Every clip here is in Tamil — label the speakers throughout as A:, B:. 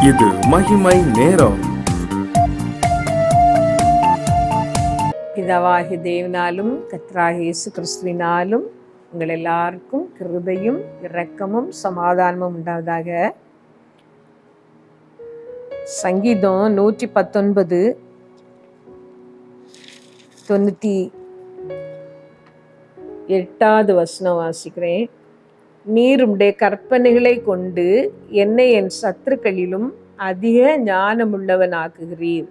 A: இது மகிமை நேரம்.
B: பிதாவாகிய தேவனாலும் கர்த்தராகிய இயேசு கிறிஸ்துவினாலும் உங்கள் எல்லாருக்கும் கிருபையும் இரக்கமும் சமாதானமும் உண்டாவதாக. சங்கீதம் 119 98வது வசனம் வாசிக்கிறேன். நீர் உம்முடைய கற்பனைகளை கொண்டு என்னை என் சத்துருக்களிலும் அதிக ஞானமுள்ளவனாக்குகிறீர்.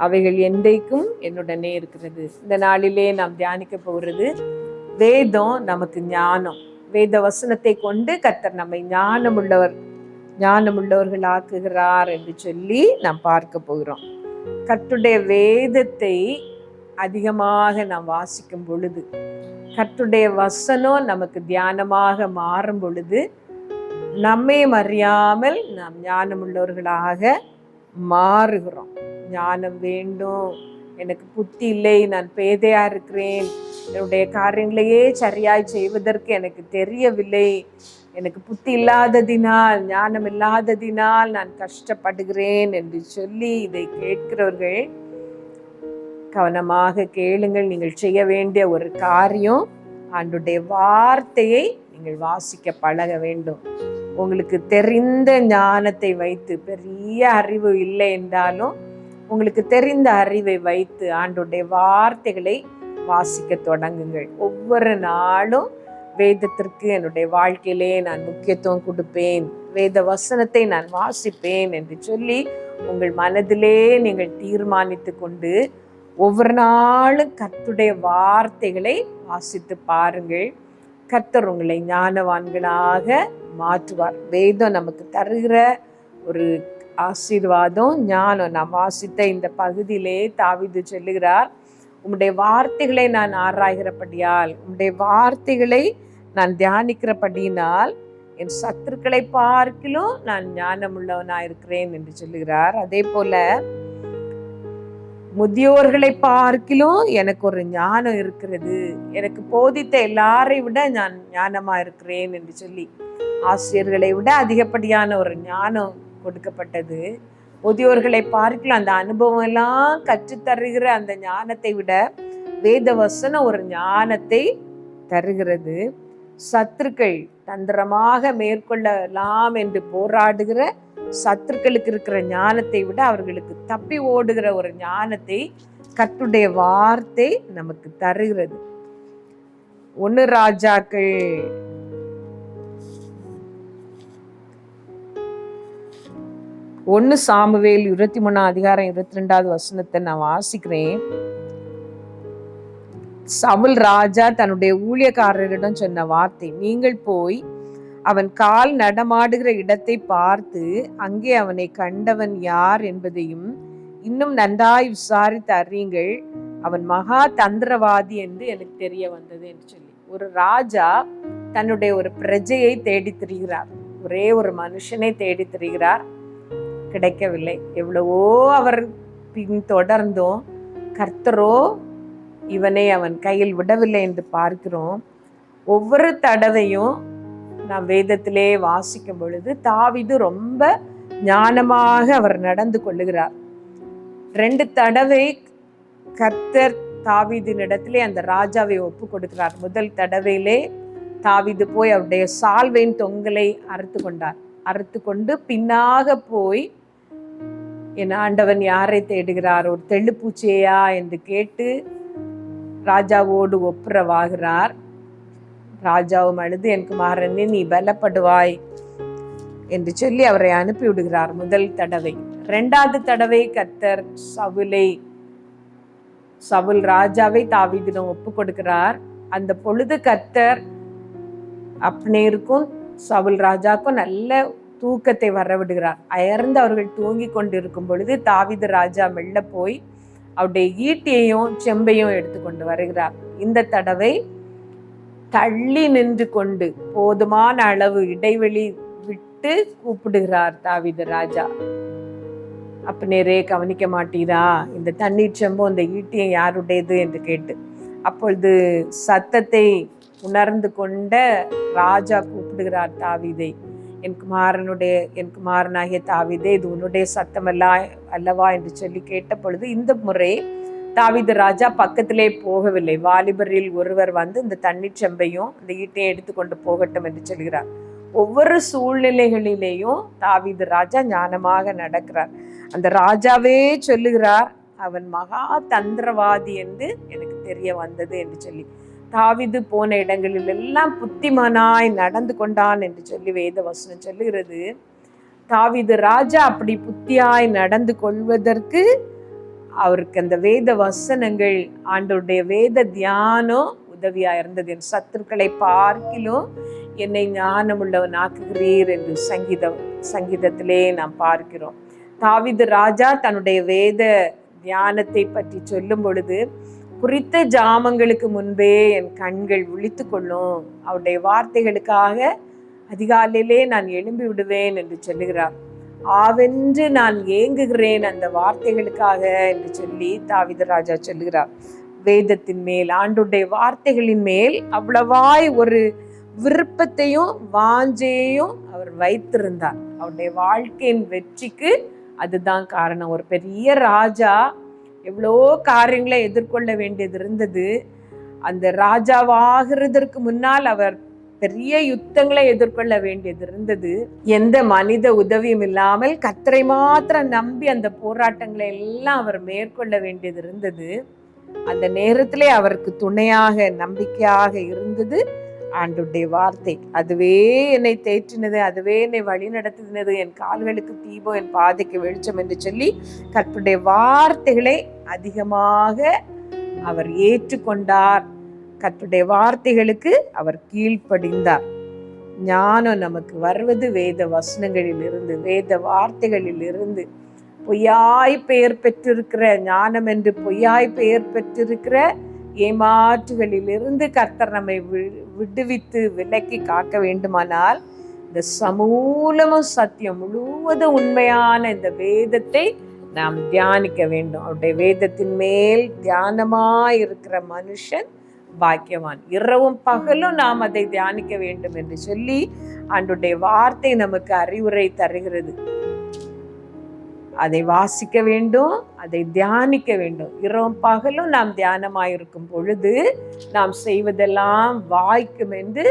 B: அவைகள் என்றைக்கும் என்னுடனே இருக்கிறது. இந்த நாளிலே நாம் தியானிக்க போகிறது வேதம் நமக்கு ஞானம். வேத வசனத்தை கொண்டு கர்த்தர் நம்மை ஞானமுள்ளவர்கள் ஆக்குகிறார் என்று சொல்லி நாம் பார்க்க போகிறோம். கர்த்தருடைய வேதத்தை அதிகமாக நாம் வாசிக்கும் பொழுது, கர்த்தருடைய வசனம் நமக்கு தியானமாக மாறும் பொழுது, நம்மை அறியாமல் நாம் ஞானமுள்ளவர்களாக மாறுகிறோம். ஞானம் வேண்டும், எனக்கு புத்தி இல்லை, நான் பேதையா இருக்கிறேன், என்னுடைய காரியங்களையே சரியாய் செய்வதற்கு எனக்கு தெரியவில்லை, எனக்கு புத்தி இல்லாததினால், ஞானம் இல்லாததினால் நான் கஷ்டப்படுகிறேன் என்று சொல்லி இதை கேட்கிறவர்கள் கவனமாக கேளுங்கள். நீங்கள் செய்ய வேண்டிய ஒரு காரியம், ஆண்டவருடைய வார்த்தையை நீங்கள் வாசிக்க பழக வேண்டும். உங்களுக்கு தெரிந்த ஞானத்தை வைத்து, பெரிய அறிவு இல்லை என்றாலும் உங்களுக்கு தெரிந்த அறிவை வைத்து ஆண்டவருடைய வார்த்தைகளை வாசிக்க தொடங்குங்கள். ஒவ்வொரு நாளும் வேதத்திற்கு என்னுடைய வாழ்க்கையிலே நான் முக்கியத்துவம் கொடுப்பேன், வேத வசனத்தை நான் வாசிப்பேன் என்று சொல்லி உங்கள் மனதிலே நீங்கள் தீர்மானித்து கொண்டு ஒவ்வொரு நாளும் கர்த்தருடைய வார்த்தைகளை வாசித்து பாருங்கள். கர்த்தர் உங்களை ஞானவான்களாக மாற்றுவார். வேதம் நமக்கு தருகிற ஒரு ஆசீர்வாதம் ஞானம். நாம் வாசித்த இந்த பகுதியிலே தாவீது சொல்லுகிறார், உம்முடைய வார்த்தைகளை நான் ஆராய்கிறபடியால், உம்முடைய வார்த்தைகளை நான் தியானிக்கிறபடியினால் என் சத்துருக்களை பார்க்கிலும் நான் ஞானமுள்ளவனாயிருக்கிறேன் என்று சொல்லுகிறார். அதே போல முதியோர்களை பார்க்கிலும் எனக்கு ஒரு ஞானம் இருக்கிறது, எனக்கு போதித்த எல்லாரை விட நான் ஞானமா இருக்கிறேன் என்று சொல்லி, ஆசிரியர்களை விட அதிகப்படியான ஒரு ஞானம் கொடுக்கப்பட்டது. முதியோர்களை பார்க்கலாம் அந்த அனுபவம் எல்லாம் கற்றுத்தருகிற அந்த ஞானத்தை விட வேத வசனம் ஒரு ஞானத்தை தருகிறது. சத்துருக்கள் தந்திரமாக மேற்கொள்ளலாம் என்று போராடுகிற சத்துருக்களுக்கு இருக்கிற ஞானத்தை விட அவர்களுக்கு தப்பி ஓடுகிற ஒரு ஞானத்தை கர்த்தருடைய வார்த்தை நமக்கு தருகிறது. 1 ராஜாக்கள் 1 சாமுவேல் 23 அதிகாரம் 22வது வசனத்தை நான் வாசிக்கிறேன். சவுல் ராஜா தன்னுடைய ஊழியக்காரரிடம் சொன்ன வார்த்தை, நீங்கள் போய் அவன் கால் நடமாடுகிற இடத்தை பார்த்து அங்கே அவனை கண்டவன் யார் என்பதையும் இன்னும் நன்றாய் விசாரித்து அறியுங்கள், அவன் மகா தந்திரவாதி என்று எனக்கு தெரிய வந்தது என்று சொல்லி. ஒரு ராஜா தன்னுடைய ஒரு பிரஜையை தேடி திரிகிறார், ஒரே ஒரு மனுஷனை தேடி திரிகிறார், கிடைக்கவில்லை. எவ்வளவோ அவர் பின் தொடர்ந்தோம், கர்த்தரோ இவனை அவன் கையில் விடவில்லை என்று பார்க்கிறோம். ஒவ்வொரு தடவையும் நாம் வேதத்திலே வாசிக்கும் பொழுது தாவீது ரொம்ப ஞானமாக அவர் நடந்து கொள்ளுகிறார். 2 தடவை கர்த்தர் தாவீதின் இடத்திலே அந்த ராஜாவை ஒப்பு கொடுக்கிறார். முதல் தடவையிலே தாவீது போய் அவருடைய சால்வையின் தொங்கலை அறுத்து கொண்டு பின்னாக போய், என் ஆண்டவன் யாரை தேடுகிறார், ஒரு தெள்ளுப்பூச்சியா என்று கேட்டு ராஜாவோடு ஒப்புரவாகிறார். ராஜாவும் அழுது, என் குமாரனே நீ பலப்படுவாய் என்று சொல்லி அவரை அனுப்பி விடுகிறார் முதல் தடவை. 2வது தடவை கர்த்தர் சவுல் ராஜாவை தாவீதிடம் ஒப்பு கொடுக்கிறார். அந்த பொழுது கர்த்தர் அப்னேருக்கும் சவுல் ராஜாக்கும் நல்ல தூக்கத்தை வரவிடுகிறார். அயர்ந்து அவர்கள் தூங்கி கொண்டிருக்கும் பொழுது தாவீது ராஜா மெல்ல போய் அவருடைய ஈட்டியையும் செம்பையும் எடுத்து கொண்டு வருகிறார். இந்த தடவை தள்ளி நின்று கொண்டு போதுமான அளவு இடைவெளி விட்டு கூப்பிடுகிறார் தாவீது ராஜா. அப்னேரே கவனிக்க மாட்டீரா, இந்த தண்ணீர் செம்பும் இந்த ஈட்டியும் யாருடையது என்று கேட்டு. அப்பொழுது சத்தத்தை உணர்ந்து கொண்ட ராஜா கூப்பிடுகிறார் தாவீதை, என் குமாரனாகிய தாவீதே, இது உன்னுடைய அல்லவா என்று சொல்லி கேட்ட பொழுது, இந்த முறை தாவீது ராஜா பக்கத்திலே போகவில்லை. வாலிபரில் ஒருவர் வந்து இந்த தண்ணீர் செம்பையும் இந்த ஈட்டையும் எடுத்துக்கொண்டு போகட்டும் என்று சொல்கிறார். ஒவ்வொரு சூழ்நிலைகளிலேயும் தாவீது ராஜா ஞானமாக நடக்கிறார். அந்த ராஜாவே சொல்லுகிறார், அவன் மகா தந்திரவாதி என்று எனக்கு தெரிய வந்தது என்று சொல்லி. தாவீது போன இடங்களில் எல்லாம் புத்திமானாய் நடந்து கொண்டான் என்று சொல்லி வேத வசனம் சொல்லுகிறது. தாவீது ராஜா அப்படி புத்தியாய் நடந்து கொள்வதற்கு அவருக்கு அந்த வேத வசனங்கள், ஆண்டவருடைய வேத தியானம் உதவியா இருந்தது. என் சத்துருக்களை பார்க்கிலும் என்னை ஞானமுள்ளவன் ஆக்குகிறீர் என்று சங்கீதத்திலே நாம் பார்க்கிறோம். தாவீது ராஜா தன்னுடைய வேத தியானத்தை பற்றி சொல்லும் பொழுது, குறித்த ஜாமங்களுக்கு முன்பே என் கண்கள் விழித்து கொள்ளும், அவருடைய வார்த்தைகளுக்காக அதிகாலையிலே நான் எழும்பி விடுவேன் என்று சொல்லுகிறார். ஆவென்று நான் ஏங்குகிறேன் அந்த வார்த்தைகளுக்காக என்று சொல்லி தாவீது ராஜா சொல்லுகிறார். வேதத்தின் மேல், ஆண்டவருடைய வார்த்தைகளின் மேல் அவ்வளவாய் ஒரு விருப்பத்தையும் வாஞ்சையையும் அவர் வைத்திருந்தார். அவருடைய வாழ்க்கையின் வெற்றிக்கு அதுதான் காரணம். ஒரு பெரிய ராஜா எவ்வளோ காரியங்களை எதிர்கொள்ள வேண்டியது இருந்தது. அந்த ராஜாவாகிறதற்கு முன்னால் அவர் பெரிய யுத்தங்களை எதிர்கொள்ள வேண்டியது இருந்தது. எந்த மனித உதவியும் இல்லாமல் கர்த்தரை மாத்திரம் நம்பி அந்த போராட்டங்களை எல்லாம் அவர் மேற்கொள்ள வேண்டியது இருந்தது. அந்த நேரத்திலே அவருக்கு துணையாக நம்பிக்கையாக இருந்தது ஆண்டவருடைய வார்த்தை. அதுவே என்னை தேற்றினது, அதுவே என்னை வழி நடத்தினது, என் கால்களுக்கு தீபம், என் பாதைக்கு வெளிச்சம் என்று சொல்லி கர்த்தருடைய வார்த்தைகளை அதிகமாக அவர் ஏற்றுக்கொண்டார். கர்த்தருடைய வார்த்தைகளுக்கு அவர் கீழ்ப்படிந்தார். ஞானம் நமக்கு வருவது வேத வசனங்களில் இருந்து, வேத வார்த்தைகளில் இருந்து. பொய்யாய் பெயர் பெற்றிருக்கிற ஞானம் என்று பொய்யாய் பெயர் பெற்றிருக்கிற ஏமாற்றுகளில் இருந்து கர்த்தர் நம்மை விடுவித்து விலக்கி காக்க வேண்டுமானால் இந்த சமூலமும் சத்தியம் முழுவதும் உண்மையான இந்த வேதத்தை நாம் தியானிக்க வேண்டும். அவருடைய வேதத்தின் மேல் தியானமாய் இருக்கிற மனுஷன் பாக்கியவான். இரவும் பகலும் நாம் அதை தியானிக்க வேண்டும் என்று சொல்லி ஆண்டவருடைய வார்த்தை நமக்கு அறிவுரை தருகிறது. அதை வாசிக்க வேண்டும், அதை தியானிக்க வேண்டும். இரவும் பகலும் நாம் தியானமாயிருக்கும் பொழுது நாம் செய்வதெல்லாம் வாய்க்கும் என்று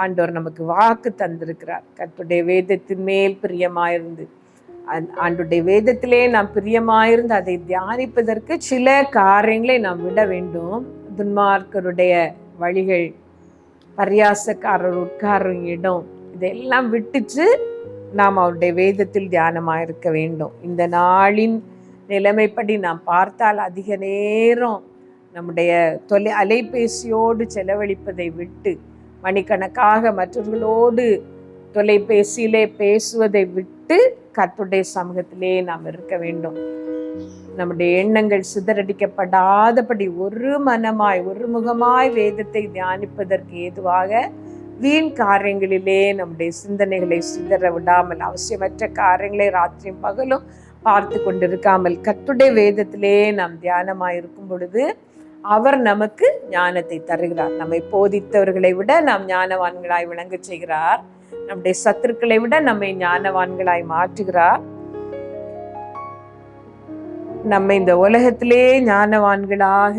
B: ஆண்டவர் நமக்கு வாக்கு தந்திருக்கிறார். கர்த்தருடைய வேதத்தின் மேல் பிரியமாயிருந்து, ஆண்டவருடைய வேதத்திலே நாம் பிரியமாயிருந்து அதை தியானிப்பதற்கு சில காரியங்களை நாம் விட வேண்டும். துன்மார்க்கருடைய வழிகள், பரியாசக்காரர் உட்காரும் இடம், இதெல்லாம் விட்டுச்சு நாம் அவருடைய வேதத்தில் தியானமாயிருக்க வேண்டும். இந்த நாளின் நிலைமைப்படி நாம் பார்த்தால் அதிக நேரம் நம்முடைய அலைபேசியோடு செலவழிப்பதை விட்டு, மணிக்கணக்காக மற்றவர்களோடு தொலைபேசியிலே பேசுவதை விட்டு கர்த்தருடைய சமூகத்திலே நாம் இருக்க வேண்டும். நம்முடைய எண்ணங்கள் சிதறடிக்கப்படாதபடி ஒரு மனமாய் ஒரு முகமாய் வேதத்தை தியானிப்பதற்கு ஏதுவாக வீண் காரியங்களிலே நம்முடைய சிந்தனைகளை சிதற விடாமல், அவசியமற்ற காரியங்களை ராத்திரியும் பகலும் பார்த்து கொண்டிருக்காமல் கர்த்தருடைய வேதத்திலே நாம் தியானமாயிருக்கும் பொழுது அவர் நமக்கு ஞானத்தை தருகிறார். நம்மை போதித்தவர்களை விட நாம் ஞானவான்களாய் விளங்க செய்கிறார். நம்முடைய சத்துருக்களை விட நம்மை ஞானவான்களாய் மாற்றுகிறார். நம்மை இந்த உலகத்திலே ஞானவான்களாக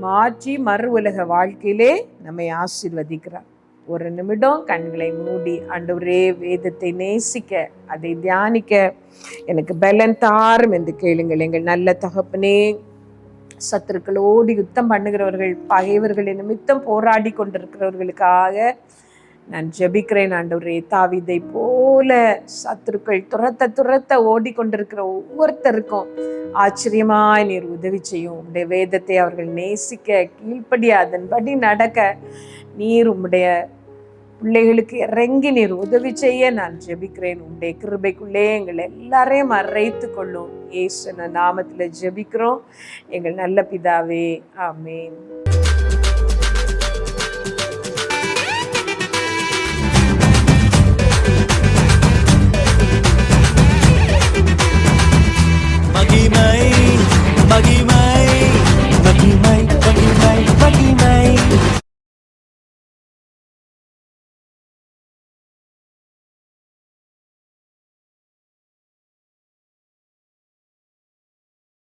B: மாற்றி மறு உலக வாழ்க்கையிலே நம்மை ஆசீர்வதிக்கிறார். ஒரு நிமிடம் கண்களை மூடி, ஆண்டவரே வேதத்தை நேசிக்க, அதை தியானிக்க எனக்கு பலன் தாரும் என்று கேளுங்கள். எங்கள் நல்ல தகப்பனே, சத்துருக்களோடு யுத்தம் பண்ணுகிறவர்கள், பகைவர்களை நிமித்தம் போராடி கொண்டிருக்கிறவர்களுக்காக நான் ஜெபிக்கிறேன். ஆண்டவரே, தாவீதை போல சத்துருக்கள் துரத்த ஓடிக்கொண்டிருக்கிற ஒவ்வொருத்தருக்கும் ஆச்சரியமாய் நீர் உதவி செய்யும். உம்முடைய வேதத்தை அவர்கள் நேசிக்க, கீழ்ப்படிய, அதன்படி நடக்க நீர் உம்முடைய பிள்ளைகளுக்கு இறங்கி நீர் உதவி செய்ய நான் ஜெபிக்கிறேன். உம்முடைய கிருபைக்குள்ளே எங்கள் எல்லாரையும் மறைத்து கொள்ளும். இயேசு நாமத்தில் ஜெபிக்கிறோம் எங்கள் நல்ல பிதாவே, ஆமென்.
C: மகிமை மகிமை மகிமை